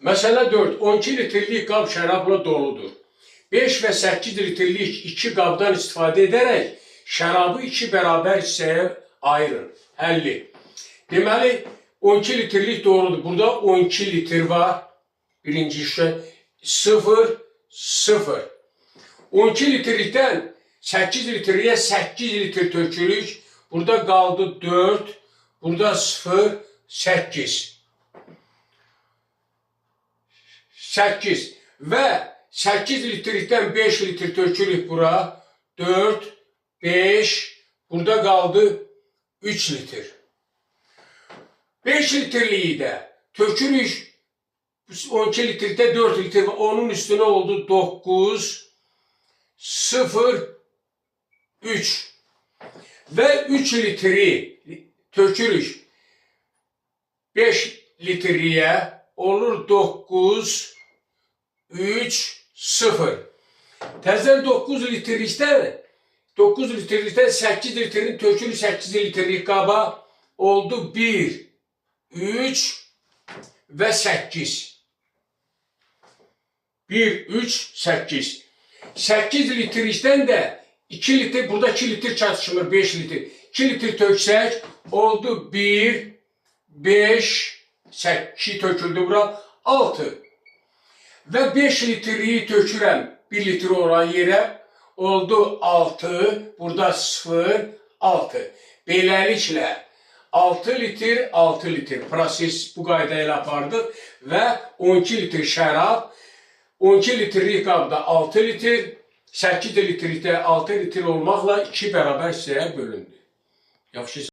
Məsələ 4. 12 litrlik qab şərabla doludur. 5 və 8 litrlik 2 qabdan istifadə edərək şərabı 2 bərabər hissəyə ayırın. 50. Deməli, 12 litrlik doğrudur. Burada 12 litr var. Birinci işə 0, 0. 12 litrlikdən 8 litrliyə 8 litr tökülük. Burada qaldı 4. Burada 0, 8. 8. Və 8 litrlikdən 5 litr tökülük bura. 4, 5. Burada qaldı 3 litr. 5 litrliyi də tökülük 12 litrdə 4 litr, onun üstüne oldu 9, 0, 3 və 3 litri tökülük 5 litriyə olur 9, 3, 0. Təzədən 9 litrlikdən 8 litrin tökülük 8 litrlik qaba oldu 1, 3 və 8. 1, 3, 8. 8 litrlikdən də 2 litr, burada 2 litr çatışmır, 5 litr. 2 litr töksək, oldu 1, 5, 2 töküldü bura, 6. Və 5 litriyi tökürəm 1 litr olan yerə, oldu 6, burada 0, 6. Beləliklə, 6 litr, 6 litr proses bu qayda ilə apardıq və 12 litr şərab, 12 litrlik qabda 6 litr, 8 litrlikdə 6 litr olmaqla 2 bərabər hissəyə bölündü. Yaxşı.